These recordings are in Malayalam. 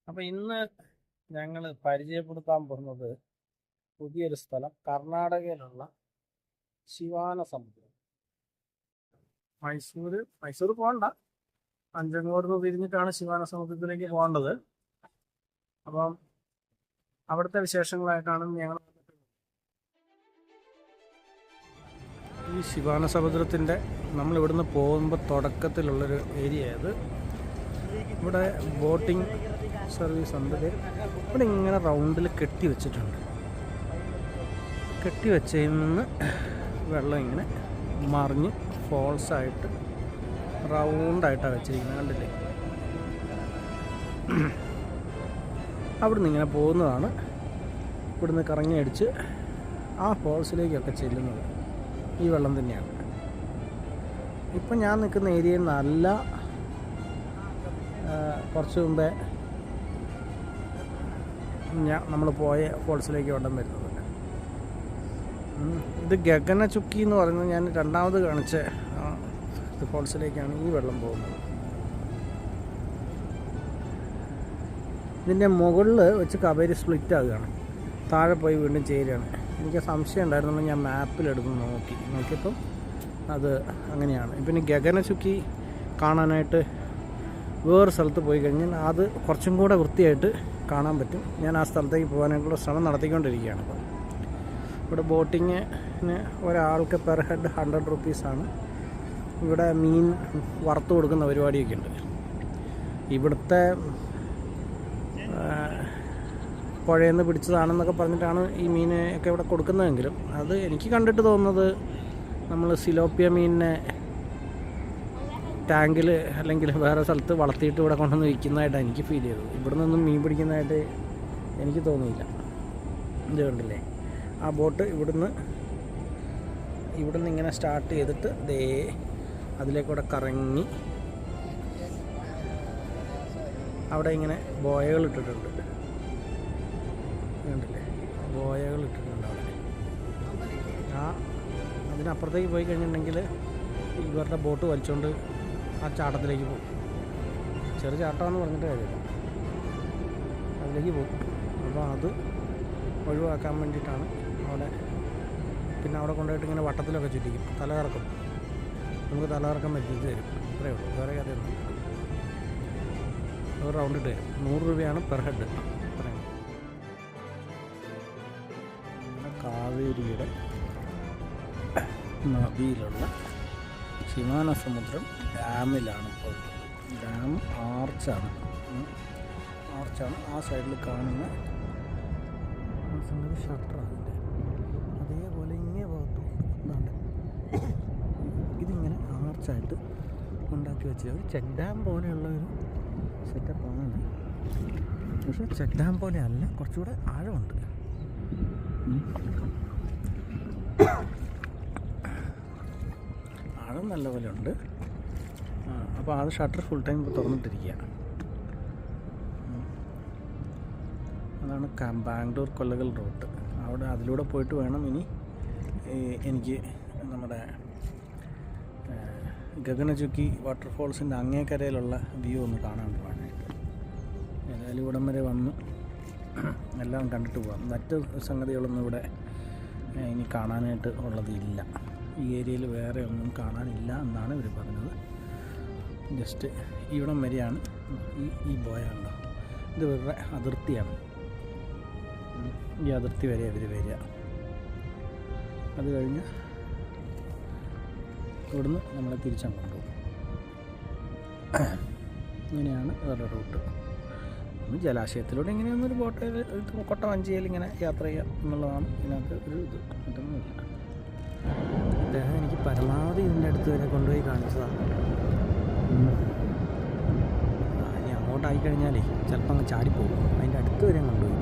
അപ്പോൾ ഇന്ന് ഞങ്ങൾ പരിചയപ്പെടുത്താൻ പോകുന്നത് പുതിയൊരു സ്ഥലം, കർണാടകയിലുള്ള ശിവാനസമുദ്രം. മൈസൂർ പോകണ്ട, അഞ്ചങ്ങോട് തിരിഞ്ഞിട്ടാണ് ശിവാനസമുദ്രത്തിലേക്ക് പോകേണ്ടത്. അപ്പം അവിടുത്തെ വിശേഷങ്ങളായിട്ടാണ് ഞങ്ങൾ ഈ ശിവാനസമുദ്രത്തിൻ്റെ നമ്മൾ ഇവിടുന്ന് പോകുമ്പോൾ തുടക്കത്തിലുള്ളൊരു ഏരിയ അത്. ഇവിടെ ബോട്ടിംഗ് സർവീസ് ഉണ്ട്. ഇവിടെ ഇങ്ങനെ റൗണ്ടിൽ കെട്ടി വെച്ചിട്ടുണ്ട്. കെട്ടി വെച്ചതിൽ നിന്ന് വെള്ളം ഇങ്ങനെ മറിഞ്ഞ് ഫോൾസായിട്ട് റൗണ്ടായിട്ടാണ് വെച്ചിരിക്കുന്നത്, കണ്ടില്ലേ? അവിടുന്ന് ഇങ്ങനെ പോകുന്നതാണ്. ഇവിടുന്ന് കറങ്ങി അടിച്ച് ആ ഫോൾസിലേക്കൊക്കെ ചെല്ലുന്നത് ഈ വെള്ളം തന്നെയാണ്. ഇപ്പം ഞാൻ നിൽക്കുന്ന ഏരിയയിൽ നല്ല കുറച്ച് മുമ്പേ നമ്മൾ പോയ ഫോൾസിലേക്ക് വെള്ളം വരുന്നത്. ഇത് ഗഗനചുക്കി എന്ന് പറയുന്നത് ഞാൻ രണ്ടാമത് കാണിച്ച ഫോൾസിലേക്കാണ് ഈ വെള്ളം പോകുന്നത്. ഇതിൻ്റെ മുകളിൽ വെച്ച് കാവേരി സ്പ്ലിറ്റ് ആകുകയാണ്, താഴെ പോയി വീണ്ടും ചേരുകയാണ്. എനിക്ക് സംശയം ഉണ്ടായിരുന്നുള്ളൂ, ഞാൻ മാപ്പിലെടുത്ത് നോക്കിയപ്പം അത് അങ്ങനെയാണ്. ഇപ്പം ഇനി ഗഗനചുക്കി കാണാനായിട്ട് വേറെ സ്ഥലത്ത് പോയി കഴിഞ്ഞാൽ അത് കുറച്ചും കൂടെ വൃത്തിയായിട്ട് കാണാൻ പറ്റും. ഞാൻ ആ സ്ഥലത്തേക്ക് പോകാനായിട്ടുള്ള ശ്രമം നടത്തിക്കൊണ്ടിരിക്കുകയാണ്. അപ്പം ഇവിടെ ബോട്ടിങ്ങിന് ഒരാൾക്ക് പെർ ഹെഡ് 100 റുപ്പീസാണ്. ഇവിടെ മീൻ വറുത്ത് കൊടുക്കുന്ന പരിപാടിയൊക്കെ ഉണ്ട്. ഇവിടുത്തെ പുഴയിൽ നിന്ന് പിടിച്ചതാണെന്നൊക്കെ പറഞ്ഞിട്ടാണ് ഈ മീനൊക്കെ ഇവിടെ കൊടുക്കുന്നതെങ്കിലും അത് എനിക്ക് കണ്ടിട്ട് തോന്നുന്നത് നമ്മൾ സിലോപ്പിയ മീനിനെ ടാങ്കിൽ അല്ലെങ്കിൽ വേറെ സ്ഥലത്ത് വളർത്തിയിട്ട് ഇവിടെ കൊണ്ടുവന്ന് വിൽക്കുന്നതായിട്ടാണ് എനിക്ക് ഫീൽ ചെയ്തത്. ഇവിടെ നിന്നും മീൻ പിടിക്കുന്നതായിട്ട് എനിക്ക് തോന്നിയില്ല. ഇത് കണ്ടില്ലേ, ആ ബോട്ട് ഇവിടുന്ന് ഇങ്ങനെ സ്റ്റാർട്ട് ചെയ്തിട്ട് ദേ അതിലേക്കൂടെ കറങ്ങി അവിടെ ഇങ്ങനെ ബോയകൾ ഇട്ടിട്ടുണ്ട്. കണ്ടില്ലേ, ബോയകൾ ഇട്ടിട്ടുണ്ട് അവിടെ. അതിനപ്പുറത്തേക്ക് പോയി കഴിഞ്ഞിട്ടുണ്ടെങ്കിൽ ഇവരുടെ ബോട്ട് വലിച്ചുകൊണ്ട് ആ ചാട്ടത്തിലേക്ക് പോകും. ചെറു ചാട്ടമെന്ന് പറഞ്ഞിട്ട് കാര്യമില്ല, അതിലേക്ക് പോകും. അപ്പോൾ അത് ഒഴിവാക്കാൻ വേണ്ടിയിട്ടാണ് പിന്നെ അവിടെ കൊണ്ടുപോയിട്ട് ഇങ്ങനെ വട്ടത്തിലൊക്കെ ചുറ്റിക്കും, തലകറക്കും. നമുക്ക് തലകറക്കം പറ്റിച്ച് തരും, അത്രയേ ഉള്ളൂ, വേറെ കാര്യമൊന്നും. ഒരു റൗണ്ട് ഇട്ട് തരും. 100 രൂപയാണ് പെർ ഹെഡ്. അത്രയും കാവേരിയുടെ നദിയിലുള്ള ശിവാനസമുദ്രം ഡാമിലാണ് ഇപ്പോൾ. ഡാം ആർച്ചാണ്. ആ സൈഡിൽ കാണുന്ന സംഗതി ഷട്ടറാണ്. അതേപോലെ ഇങ്ങേ ഭാഗത്തും ഇതാണ്. ഇതിങ്ങനെ ആർച്ചായിട്ട് ഉണ്ടാക്കി വെച്ചത് ഒരു ചെക്ക് ഡാം പോലെയുള്ള ഒരു സെറ്റപ്പാണ്. പക്ഷേ ചെക്ക് ഡാം പോലെ അല്ല, കുറച്ചുകൂടെ ആഴമുണ്ട്. ആഴം നല്ലപോലെ ഉണ്ട്. അപ്പോൾ അത് ഷട്ടർ ഫുൾ ടൈം തുറന്നിട്ടിരിക്കുകയാണ്. അതാണ് ബാംഗ്ലൂർ കൊല്ലകൽ റൂട്ട്. അതിലൂടെ പോയിട്ട് വേണം ഇനി എനിക്ക് നമ്മുടെ ഗഗനചുക്കി വാട്ടർഫോൾസിൻ്റെ അങ്ങേക്കരയിലുള്ള വ്യൂ ഒന്ന് കാണാൻ പോകാനായിട്ട്. ഏതായാലും ഇവിടം വരെ വന്ന് എല്ലാം കണ്ടിട്ട് പോകാം. മറ്റ് സംഗതികളൊന്നും ഇവിടെ ഇനി കാണാനായിട്ട് ഉള്ളതില്ല. ഈ ഏരിയയിൽ വേറെ ഒന്നും കാണാനില്ല എന്നാണ് ഇവർ പറഞ്ഞത്. ജസ്റ്റ് ഇവിടം വരെയാണ് ഈ ബോയുണ്ടോ, ഇത് ഇവരുടെ അതിർത്തിയാണ്. ഈ അതിർത്തി വരെ അവർ വരിക. അത് കഴിഞ്ഞ് ഇവിടുന്ന് നമ്മളെ തിരിച്ചങ്ങോട്ട് പോകും. ഇങ്ങനെയാണ് അവരുടെ റൂട്ട്. ജലാശയത്തിലൂടെ ഇങ്ങനെയൊന്നൊരു ബോട്ടിൽ കൊട്ടവഞ്ചിയിൽ ഇങ്ങനെ യാത്ര ചെയ്യാം എന്നുള്ളതാണ് ഇതിനകത്ത് ഒരു ഇത്. ഇതൊന്നുമില്ല. അദ്ദേഹം എനിക്ക് പരമാവധി ഇതിൻ്റെ അടുത്ത് വരെ കൊണ്ടുപോയി കാണിച്ചതാണ്. ഇനി അങ്ങോട്ടായി കഴിഞ്ഞാലേ ചിലപ്പോൾ അങ്ങ് ചാടിപ്പോകും. അതിൻ്റെ അടുത്ത് വരെ കൊണ്ടുപോയി,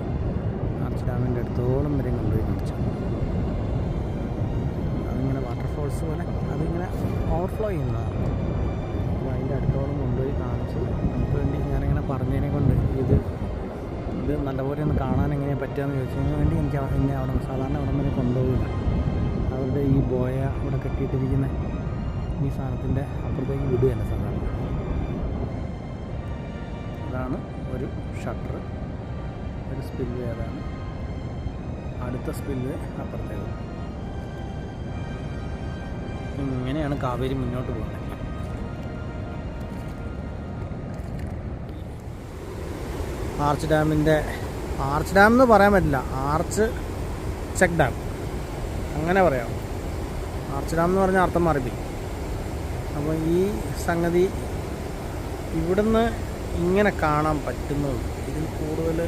ആർച്ച് ഡാമിൻ്റെ അടുത്തോളം വരെ കൊണ്ടുപോയി കാണിച്ചു. അതിങ്ങനെ വാട്ടർഫോൾസ് പോലെ അതിങ്ങനെ ഓവർഫ്ലോ ചെയ്യുന്നതാണ്. അപ്പോൾ അതിൻ്റെ അടുത്തോളം കൊണ്ടുപോയി കാണിച്ച് നമുക്ക് വേണ്ടി ഞാനിങ്ങനെ പറഞ്ഞതിനെ കൊണ്ട് ഇത് നല്ലപോലെ ഒന്ന് കാണാൻ എങ്ങനെ പറ്റുകയെന്ന് ചോദിച്ചതിന് വേണ്ടി എനിക്ക് എന്നെ അവിടെ സാധാരണ അവിടെ വരെ കൊണ്ടുപോകില്ല. അവരുടെ ഈ ബോയ ഇവിടെ കെട്ടിയിട്ടിരിക്കുന്ന ഈ സാധനത്തിൻ്റെ അപ്പുറത്തേക്ക് വിടുകയല്ല സാധാരണ. അതാണ് ഒരു ഷട്ടർ, ഒരു സ്പിൽവേ അതാണ്, അടുത്ത സ്പിൽവേ അപ്പുറത്തേക്ക്. ഇങ്ങനെയാണ് കാവേരി മുന്നോട്ട് പോകുന്നത്. ആർച്ച് ഡാം എന്ന് പറയാൻ പറ്റില്ല, ആർച്ച് ചെക്ക് ഡാം അങ്ങനെ പറയാം. ആർച്ച് ഡാം എന്ന് പറഞ്ഞാൽ അർത്ഥം മാറിപ്പോയി. അപ്പോൾ ഈ സംഗതി ഇവിടുന്ന് ഇങ്ങനെ കാണാൻ പറ്റുന്നുള്ളൂ. ഇതിൽ കൂടുതൽ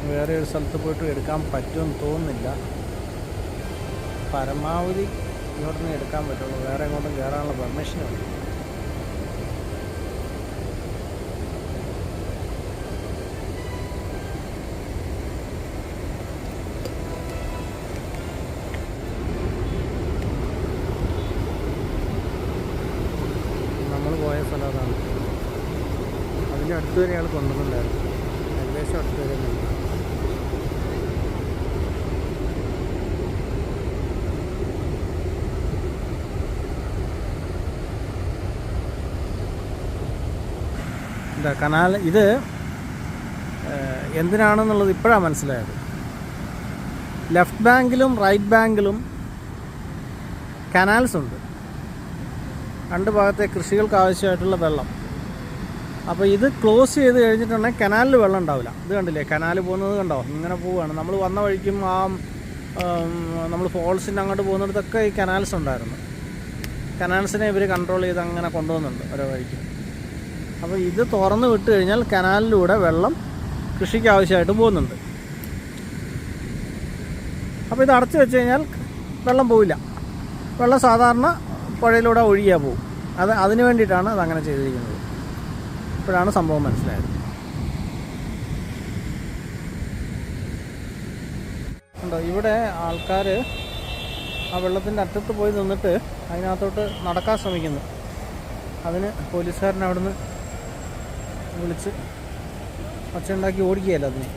വേറെ ഒരു സ്ഥലത്ത് പോയിട്ട് എടുക്കാൻ പറ്റുമെന്ന് തോന്നുന്നില്ല. പരമാവധി ഇവിടുന്ന് എടുക്കാൻ പറ്റുള്ളൂ, വേറെ എങ്ങോട്ടും കയറാനുള്ള പെർമിഷനുണ്ട്. നമ്മൾ പോയ സ്ഥലം അതാണ്. അതിൻ്റെ അടുത്ത് വരെ അയാൾ കൊണ്ടുവന്നിട്ടുണ്ടായിരുന്നു, ഏകദേശം അടുത്ത് വരെ നിന്നു. കനാൽ ഇത് എന്തിനാണെന്നുള്ളത് ഇപ്പോഴാണ് മനസ്സിലായത്. ലെഫ്റ്റ് ബാങ്കിലും റൈറ്റ് ബാങ്കിലും കനാൽസ് ഉണ്ട്, രണ്ട് ഭാഗത്തെ കൃഷികൾക്ക് ആവശ്യമായിട്ടുള്ള വെള്ളം. അപ്പോൾ ഇത് ക്ലോസ് ചെയ്ത് കഴിഞ്ഞിട്ടുണ്ടെങ്കിൽ കനാലിൽ വെള്ളം ഉണ്ടാവില്ല. ഇത് കണ്ടില്ലേ, കനാൽ പോകുന്നത് കണ്ടോ, ഇങ്ങനെ പോവുകയാണ്. നമ്മൾ വന്ന വഴിക്കും നമ്മൾ ഫോൾസിൻ്റെ അങ്ങോട്ട് പോകുന്നിടത്തൊക്കെ ഈ കനാൽസ് ഉണ്ടായിരുന്നു. കനാൽസിനെ ഇവർ കൺട്രോൾ ചെയ്ത് അങ്ങനെ കൊണ്ടുപോകുന്നുണ്ട് ഓരോ വഴിക്കും. അപ്പോൾ ഇത് തുറന്ന് വിട്ട് കഴിഞ്ഞാൽ കനാലിലൂടെ വെള്ളം കൃഷിക്ക് ആവശ്യമായിട്ട് പോകുന്നുണ്ട്. അപ്പോൾ ഇത് അടച്ചു വെച്ച് കഴിഞ്ഞാൽ വെള്ളം പോവില്ല, വെള്ളം സാധാരണ പുഴയിലൂടെ ഒഴുകിയാൽ പോകും. അതിന് വേണ്ടിയിട്ടാണ് അതങ്ങനെ ചെയ്തിരിക്കുന്നത്. ഇപ്പോഴാണ് സംഭവം മനസ്സിലായത്. ഉണ്ടോ, ഇവിടെ ആൾക്കാർ ആ വെള്ളത്തിൻ്റെ അറ്റത്ത് പോയി നിന്നിട്ട് അതിനകത്തോട്ട് നടക്കാൻ ശ്രമിക്കുന്നു. അതിന് പോലീസുകാരൻ അവിടുന്ന് വിളിച്ച് ഒച്ചയുണ്ടാക്കി ഓടിക്കുകയല്ല അതിന്.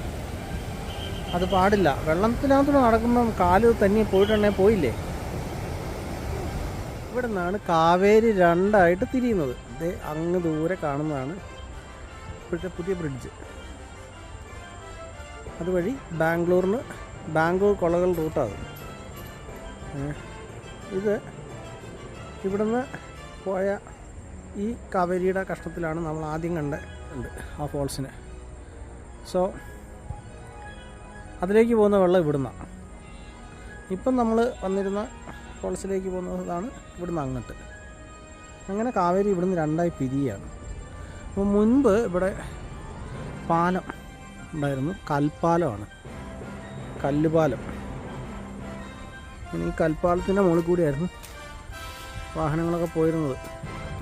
അത് പാടില്ല. വെള്ളത്തിനകത്തോട് നടക്കുമ്പം കാല് തന്നെ പോയിട്ടുണ്ടെങ്കിൽ പോയില്ലേ. ഇവിടെ നിന്നാണ് കാവേരി രണ്ടായിട്ട് തിരിയുന്നത്. ഇത് അങ്ങ് ദൂരെ കാണുന്നതാണ് ഇപ്പോഴത്തെ പുതിയ ബ്രിഡ്ജ്. അതുവഴി ബാംഗ്ലൂർ കൊളകൾ റൂട്ടാണ് ഇത്. ഇവിടുന്ന് പോയ ഈ കാവേരിയുടെ കഷ്ണത്തിലാണ് നമ്മൾ ആദ്യം കണ്ടുണ്ട് ആ ഫോൾസിന്. സോ അതിലേക്ക് പോകുന്ന വെള്ളം ഇവിടുന്നാണ്. ഇപ്പം നമ്മൾ വന്നിരുന്ന ഫോൾസിലേക്ക് പോകുന്നതാണ് ഇവിടുന്ന് അങ്ങോട്ട്. അങ്ങനെ കാവേരി ഇവിടുന്ന് രണ്ടായി പിരിയാണ്. അപ്പോൾ മുൻപ് ഇവിടെ പാലം ഉണ്ടായിരുന്നു, കൽപ്പാലമാണ്, കല്ലുപാലം. പിന്നെ ഈ കൽപ്പാലത്തിൻ്റെ മുകളിൽ കൂടിയായിരുന്നു വാഹനങ്ങളൊക്കെ പോയിരുന്നത്.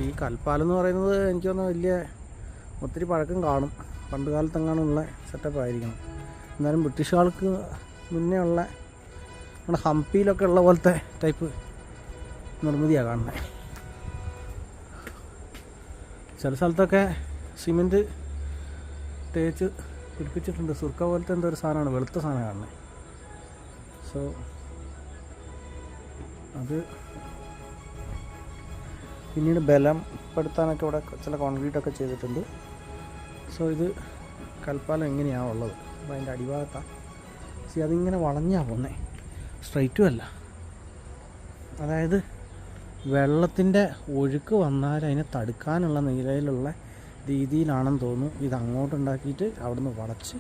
ഈ കൽപ്പാലം എന്ന് പറയുന്നത് എനിക്ക് തോന്നുന്നു ഒത്തിരി പഴക്കം കാണും, പണ്ട് കാലത്തെങ്ങാനുള്ള സെറ്റപ്പ് ആയിരിക്കണം. എന്നാലും ബ്രിട്ടീഷുകാർക്ക് മുന്നേ ഉള്ള നമ്മുടെ ഹംപിയിലൊക്കെ ഉള്ള പോലത്തെ ടൈപ്പ് നിർമ്മിതിയാണ് കാണുന്നത്. ചില സ്ഥലത്തൊക്കെ സിമെൻറ്റ് തേച്ച് പിടിപ്പിച്ചിട്ടുണ്ട്. സുർക്ക പോലത്തെ എന്തോ ഒരു സാധനമാണ്, വെളുത്ത സാധനം കാണുന്നത്. സോ അത് പിന്നീട് ബലപ്പെടുത്താനൊക്കെ ഇവിടെ ചില കോൺക്രീറ്റൊക്കെ ചെയ്തിട്ടുണ്ട്. സോ ഇത് കൽപ്പാലം എങ്ങനെയാണ് ഉള്ളത്. അപ്പോൾ അതിൻ്റെ അടിഭാഗത്താണ്. അതിങ്ങനെ വളഞ്ഞാണ് പോകുന്നത്, സ്ട്രൈറ്റും അല്ല. അതായത് വെള്ളത്തിൻ്റെ ഒഴുക്ക് വന്നാൽ അതിനെ തടുക്കാനുള്ള നിലയിലുള്ള രീതിയിലാണെന്ന് തോന്നുന്നു ഇത് അങ്ങോട്ട് ഉണ്ടാക്കിയിട്ട് അവിടുന്ന് വളച്ച്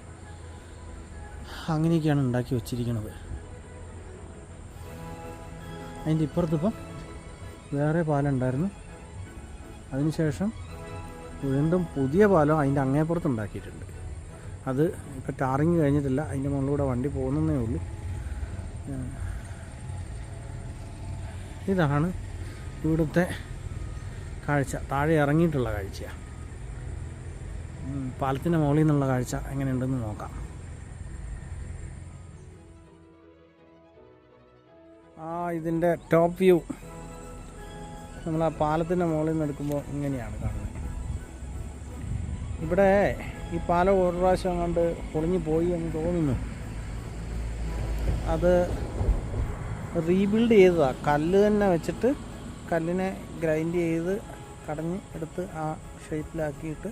അങ്ങനെയൊക്കെയാണ് ഉണ്ടാക്കി വച്ചിരിക്കുന്നത്. അതിൻ്റെ ഇപ്പുറത്തിപ്പം വേറെ പാലം ഉണ്ടായിരുന്നു. അതിനുശേഷം വീണ്ടും പുതിയ പാലം അതിൻ്റെ അങ്ങേപ്പുറത്ത് ഉണ്ടാക്കിയിട്ടുണ്ട്. അത് ഇപ്പോൾ ടാറിങ് കഴിഞ്ഞിട്ടില്ല, അതിൻ്റെ മുകളിലൂടെ വണ്ടി പോകുന്നതേ ഉള്ളൂ. ഇതാണ് ഇവിടുത്തെ കാഴ്ച, താഴെ ഇറങ്ങിയിട്ടുള്ള കാഴ്ചയാണ്. പാലത്തിൻ്റെ മുകളിൽ നിന്നുള്ള കാഴ്ച എങ്ങനെയുണ്ടെന്ന് നോക്കാം. ഇതിൻ്റെ ടോപ്പ് വ്യൂ നമ്മൾ ആ പാലത്തിൻ്റെ മുകളിൽ നിന്ന് എടുക്കുമ്പോൾ ഇങ്ങനെയാണ് കാണുന്നത്. ഇവിടെ ഈ പാലം ഒരു പ്രാവശ്യം കണ്ട് പൊളിഞ്ഞു പോയി എന്ന് തോന്നുന്നു. അത് റീബിൽഡ് ചെയ്തതാണ്. കല്ല് തന്നെ വെച്ചിട്ട് കല്ലിനെ ഗ്രൈൻഡ് ചെയ്ത് കടഞ്ഞ് എടുത്ത് ആ ഷേപ്പിലാക്കിയിട്ട്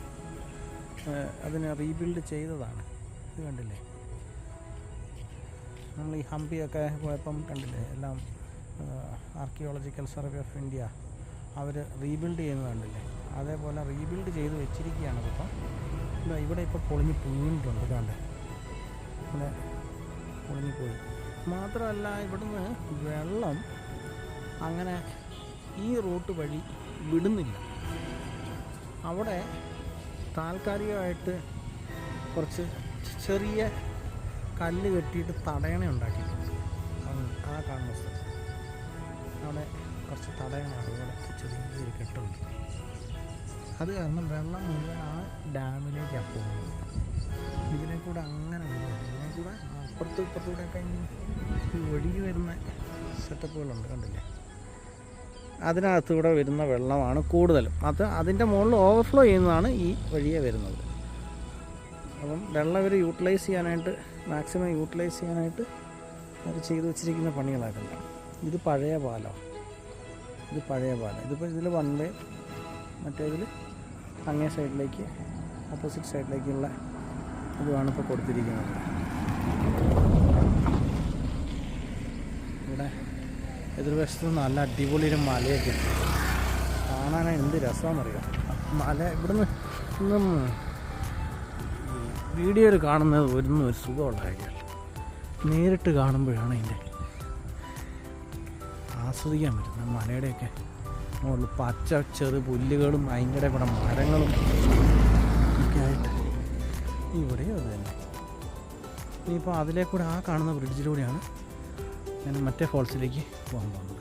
അതിനെ റീബിൽഡ് ചെയ്തതാണ്. ഇത് കണ്ടില്ലേ, നമ്മൾ ഈ ഹംപിയൊക്കെ പോയപ്പം കണ്ടില്ലേ, എല്ലാം ആർക്കിയോളജിക്കൽ സർവേ ഓഫ് ഇന്ത്യ അവർ റീബിൽഡ് ചെയ്യുന്നത് കണ്ടില്ലേ, അതേപോലെ റീബിൽഡ് ചെയ്ത് വെച്ചിരിക്കുകയാണ്. ഇപ്പം ഇവിടെ ഇപ്പോൾ പൊളിഞ്ഞ് വീണിട്ടുണ്ട്, കണ്ടേ, ഇവിടെ പൊളിഞ്ഞിപ്പോയി. മാത്രമല്ല ഇവിടുന്ന് വെള്ളം അങ്ങനെ ഈ റൂട്ട് വഴി വിടുന്നില്ല. അവിടെ താൽക്കാലികമായിട്ട് കുറച്ച് ചെറിയ കല്ല് കെട്ടിയിട്ട് തടയണ ഉണ്ടാക്കിയിട്ടുണ്ട്. ആ കാണുന്ന സ്ഥലം അവിടെ കുറച്ച് തടയണമാണ്, അതുപോലെ ചെറിയൊരു കെട്ടുണ്ട്. അത് കാരണം വെള്ളം മുഴുവൻ ആ ഡാമിലേക്കാണ് പോകുന്നത്. ഇതിനെ കൂടെ അങ്ങനെ പോകുന്നത്, ഇതിനെ കൂടെ അപ്പുറത്തും ഇപ്പുറത്തൂടെയൊക്കെ ഈ ഒഴുകി വരുന്ന സെറ്റപ്പുകളുണ്ട്, കണ്ടില്ലേ. അതിനകത്തൂടെ വരുന്ന വെള്ളമാണ് കൂടുതലും. അതിൻ്റെ മുകളിൽ ഓവർഫ്ലോ ചെയ്യുന്നതാണ് ഈ വഴിയെ വരുന്നത്. അപ്പം വെള്ളം ഇവർ യൂട്ടിലൈസ് ചെയ്യാനായിട്ട്, മാക്സിമം യൂട്ടിലൈസ് ചെയ്യാനായിട്ട് അവർ ചെയ്തു വച്ചിരിക്കുന്ന പണികളായിട്ടുണ്ട്. ഇത് പഴയ പാലമാണ്, ഇത് പഴയ പാലം. ഇതിപ്പോൾ ഇതിൽ വൺ വേ, മറ്റേതിൽ അങ്ങേ സൈഡിലേക്ക് ഓപ്പോസിറ്റ് സൈഡിലേക്കുള്ള ഇതുമാണ് ഇപ്പോൾ കൊടുത്തിരിക്കുന്നത്. ഇവിടെ എതിർവശത്ത് നല്ല അടിപൊളി ഒരു മലയൊക്കെ കാണാൻ എന്ത് രസമാണെന്നറിയാം. മല ഇവിടുന്ന് ഒന്നും വീഡിയോയിൽ കാണുന്നത് ഒന്നും ഒരു സുഖമുള്ള കാര്യമല്ല. നേരിട്ട് കാണുമ്പോഴാണ് അതിൻ്റെ ആസ്വദിക്കാൻ പറ്റുന്നത്. മലയുടെയൊക്കെ മുകളിൽ പച്ച ചെറു പുല്ലുകളും അതിൻ്റെ കൂടെ മരങ്ങളും ഒക്കെ ആയിട്ട് ഇവിടെയും അത് തന്നെ. ഇനിയിപ്പോൾ അതിലേക്കൂടെ ആ കാണുന്ന ബ്രിഡ്ജിലൂടെയാണ് ഞാൻ മറ്റേ ഫോൾസിലേക്ക് പോകാൻ പോകുന്നത്.